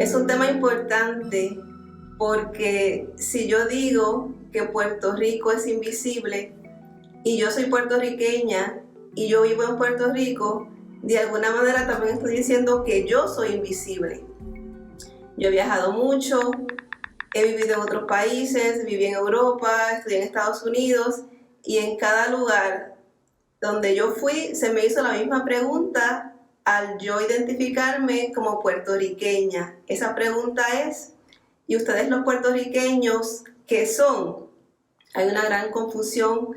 Es un tema importante porque si yo digo que Puerto Rico es invisible y yo soy puertorriqueña y yo vivo en Puerto Rico, de alguna manera también estoy diciendo que yo soy invisible. Yo he viajado mucho, he vivido en otros países, viví en Europa, estudié en Estados Unidos y en cada lugar donde yo fui se me hizo la misma pregunta al yo identificarme como puertorriqueña. Esa pregunta es, ¿y ustedes los puertorriqueños qué son? Hay una gran confusión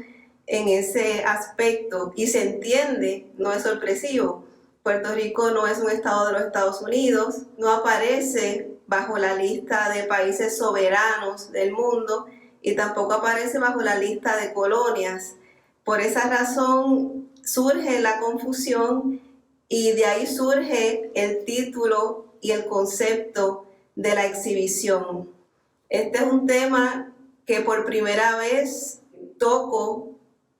en ese aspecto y se entiende, no es sorpresivo. Puerto Rico no es un estado de los Estados Unidos, no aparece bajo la lista de países soberanos del mundo y tampoco aparece bajo la lista de colonias. Por esa razón surge la confusión y de ahí surge el título y el concepto de la exhibición. Este es un tema que por primera vez toco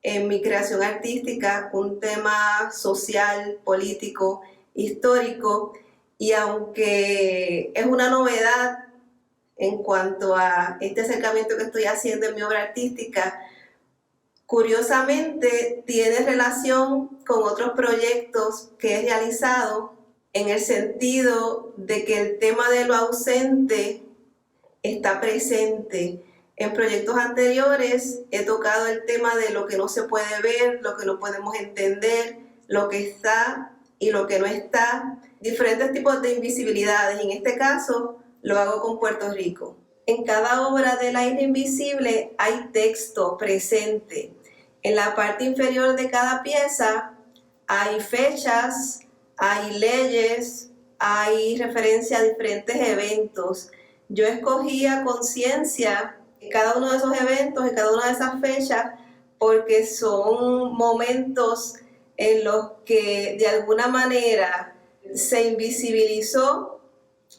en mi creación artística, un tema social, político, histórico, y aunque es una novedad en cuanto a este acercamiento que estoy haciendo en mi obra artística, curiosamente tiene relación con otros proyectos que he realizado en el sentido de que el tema de lo ausente está presente. En proyectos anteriores he tocado el tema de lo que no se puede ver, lo que no podemos entender, lo que está y lo que no está, diferentes tipos de invisibilidades. En este caso lo hago con Puerto Rico. En cada obra del aire invisible hay texto presente. En la parte inferior de cada pieza hay fechas, hay leyes, hay referencia a diferentes eventos. Yo escogí a conciencia cada uno de esos eventos y cada una de esas fechas porque son momentos en los que de alguna manera se invisibilizó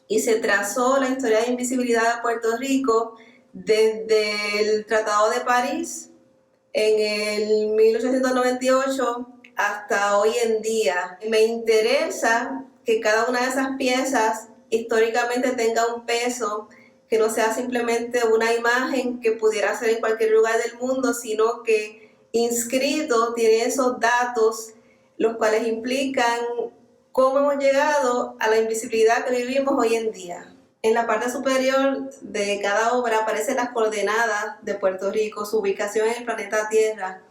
y se trazó la historia de invisibilidad de Puerto Rico desde el Tratado de París en el 1898 hasta hoy en día. Me interesa que cada una de esas piezas históricamente tenga un peso, que no sea simplemente una imagen que pudiera ser en cualquier lugar del mundo, sino que inscrito tiene esos datos, los cuales implican cómo hemos llegado a la invisibilidad que vivimos hoy en día. En la parte superior de cada obra aparecen las coordenadas de Puerto Rico, su ubicación en el planeta Tierra.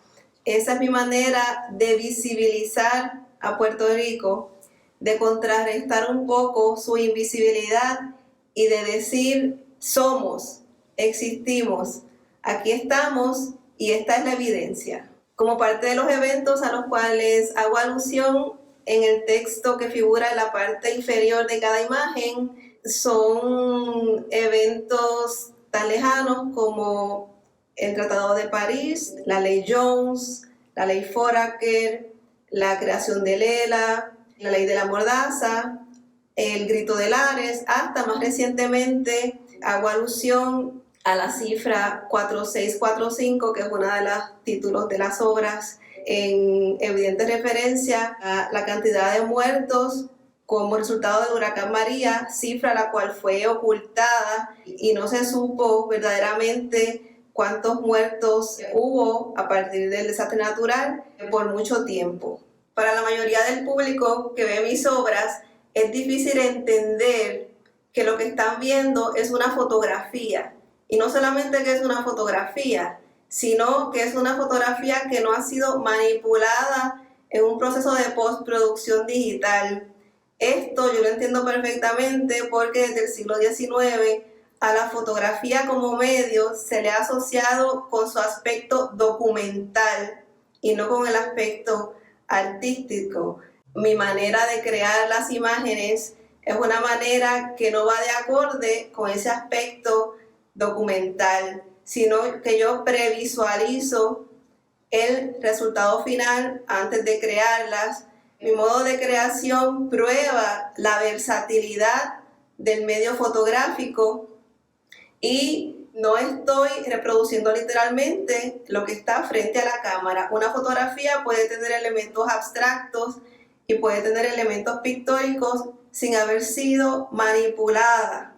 Esa es mi manera de visibilizar a Puerto Rico, de contrarrestar un poco su invisibilidad y de decir, somos, existimos, aquí estamos y esta es la evidencia. Como parte de los eventos a los cuales hago alusión en el texto que figura en la parte inferior de cada imagen, son eventos tan lejanos como el Tratado de París, la Ley Jones, la Ley Foraker, la creación de Lela, la Ley de la Mordaza, el Grito de Lares, hasta más recientemente hago alusión a la cifra 4645, que es uno de los títulos de las obras, en evidente referencia a la cantidad de muertos como resultado del huracán María, cifra la cual fue ocultada y no se supo verdaderamente cuántos muertos hubo a partir del desastre natural por mucho tiempo. Para la mayoría del público que ve mis obras, es difícil entender que lo que están viendo es una fotografía. Y no solamente que es una fotografía, sino que es una fotografía que no ha sido manipulada en un proceso de postproducción digital. Esto yo lo entiendo perfectamente porque desde el siglo XIX a la fotografía como medio se le ha asociado con su aspecto documental y no con el aspecto artístico. Mi manera de crear las imágenes es una manera que no va de acorde con ese aspecto documental, sino que yo previsualizo el resultado final antes de crearlas. Mi modo de creación prueba la versatilidad del medio fotográfico y no estoy reproduciendo literalmente lo que está frente a la cámara. Una fotografía puede tener elementos abstractos y puede tener elementos pictóricos sin haber sido manipulada.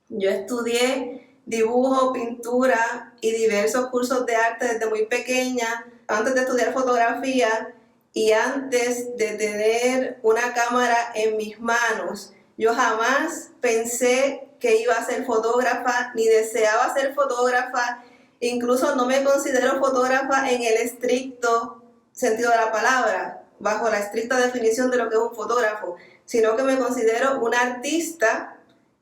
Yo estudié dibujo, pintura y diversos cursos de arte desde muy pequeña, antes de estudiar fotografía y antes de tener una cámara en mis manos. Yo jamás pensé que iba a ser fotógrafa, ni deseaba ser fotógrafa, incluso no me considero fotógrafa en el estricto sentido de la palabra, bajo la estricta definición de lo que es un fotógrafo, sino que me considero una artista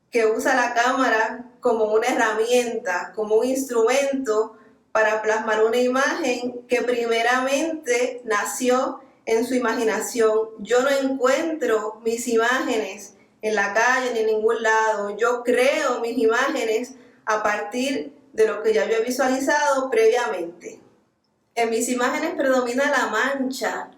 que usa la cámara como una herramienta, como un instrumento para plasmar una imagen que primeramente nació en su imaginación. Yo no encuentro mis imágenes en la calle ni en ningún lado. Yo creo mis imágenes a partir de lo que ya yo he visualizado previamente. En mis imágenes predomina la mancha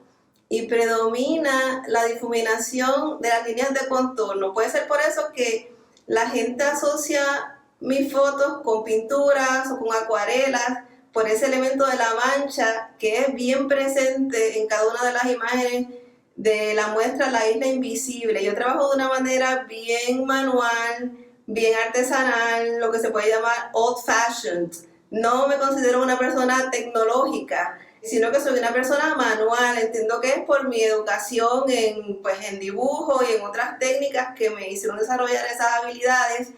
y predomina la difuminación de las líneas de contorno. Puede ser por eso que la gente asocia mis fotos con pinturas o con acuarelas, por ese elemento de la mancha que es bien presente en cada una de las imágenes de la muestra La Isla Invisible. Yo trabajo de una manera bien manual, bien artesanal, lo que se puede llamar old fashioned. No me considero una persona tecnológica, sino que soy una persona manual. Entiendo que es por mi educación en dibujo y en otras técnicas que me hicieron desarrollar esas habilidades,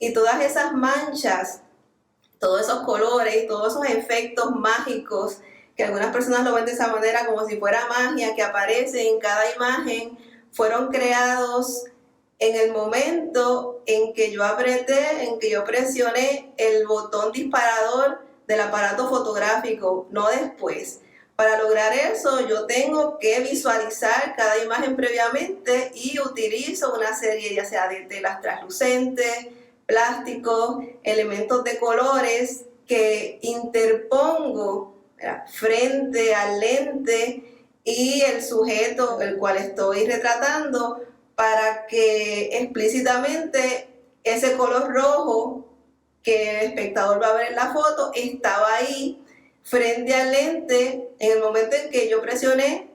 y todas esas manchas, todos esos colores, todos esos efectos mágicos que algunas personas lo ven de esa manera como si fuera magia que aparece en cada imagen, fueron creados en el momento en que yo apreté, en que yo presioné el botón disparador del aparato fotográfico, no después. Para lograr eso yo tengo que visualizar cada imagen previamente y utilizo una serie ya sea de telas translucentes, plásticos, elementos de colores que interpongo frente al lente y el sujeto el cual estoy retratando, para que explícitamente ese color rojo que el espectador va a ver en la foto estaba ahí frente al lente en el momento en que yo presioné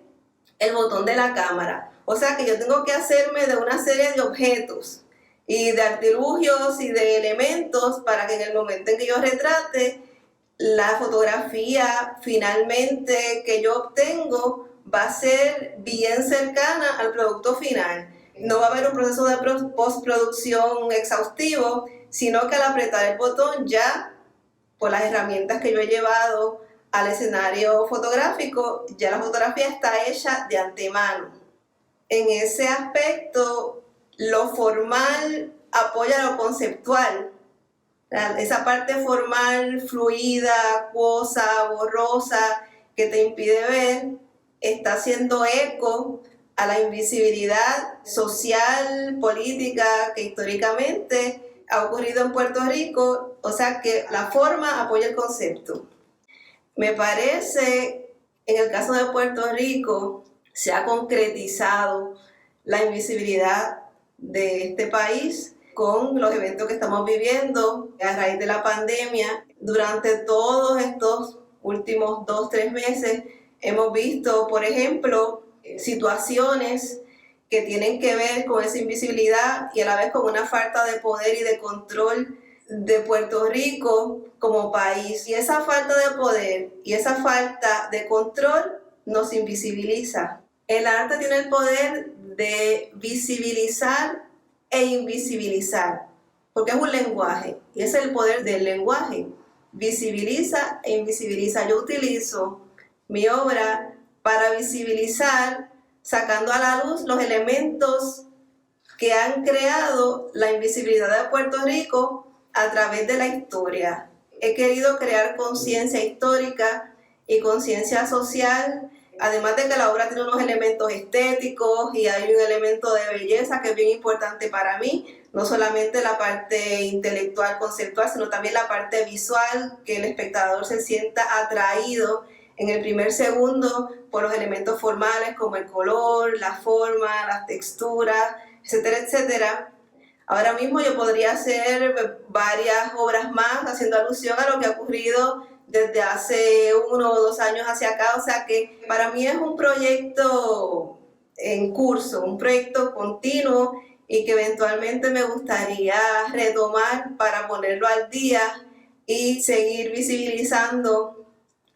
el botón de la cámara. O sea que yo tengo que hacerme de una serie de objetos y de artilugios y de elementos para que en el momento en que yo retrate, la fotografía finalmente que yo obtengo va a ser bien cercana al producto final. No va a haber un proceso de postproducción exhaustivo, sino que al apretar el botón ya, por las herramientas que yo he llevado al escenario fotográfico, ya la fotografía está hecha de antemano. En ese aspecto, lo formal apoya lo conceptual. Esa parte formal, fluida, acuosa, borrosa, que te impide ver, está haciendo eco a la invisibilidad social, política, que históricamente ha ocurrido en Puerto Rico. O sea que la forma apoya el concepto. Me parece, en el caso de Puerto Rico, se ha concretizado la invisibilidad de este país con los eventos que estamos viviendo a raíz de la pandemia. Durante todos estos últimos 2-3 meses hemos visto, por ejemplo, situaciones que tienen que ver con esa invisibilidad y a la vez con una falta de poder y de control de Puerto Rico como país. Y esa falta de poder y esa falta de control nos invisibiliza. El arte tiene el poder de visibilizar e invisibilizar, porque es un lenguaje y ese es el poder del lenguaje. Visibiliza e invisibiliza. Yo utilizo mi obra para visibilizar, sacando a la luz los elementos que han creado la invisibilidad de Puerto Rico a través de la historia. He querido crear conciencia histórica y conciencia social, además de que la obra tiene unos elementos estéticos y hay un elemento de belleza que es bien importante para mí, no solamente la parte intelectual, conceptual, sino también la parte visual, que el espectador se sienta atraído en el primer segundo por los elementos formales como el color, la forma, las texturas, etcétera, etcétera. Ahora mismo yo podría hacer varias obras más haciendo alusión a lo que ha ocurrido desde hace 1 o 2 años hacia acá, o sea que para mí es un proyecto en curso, un proyecto continuo y que eventualmente me gustaría retomar para ponerlo al día y seguir visibilizando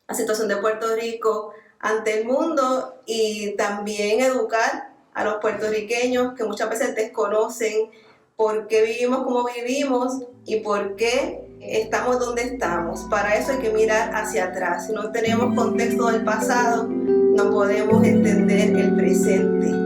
la situación de Puerto Rico ante el mundo y también educar a los puertorriqueños que muchas veces desconocen por qué vivimos como vivimos y por qué estamos donde estamos. Para eso hay que mirar hacia atrás. Si no tenemos contexto del pasado, no podemos entender el presente.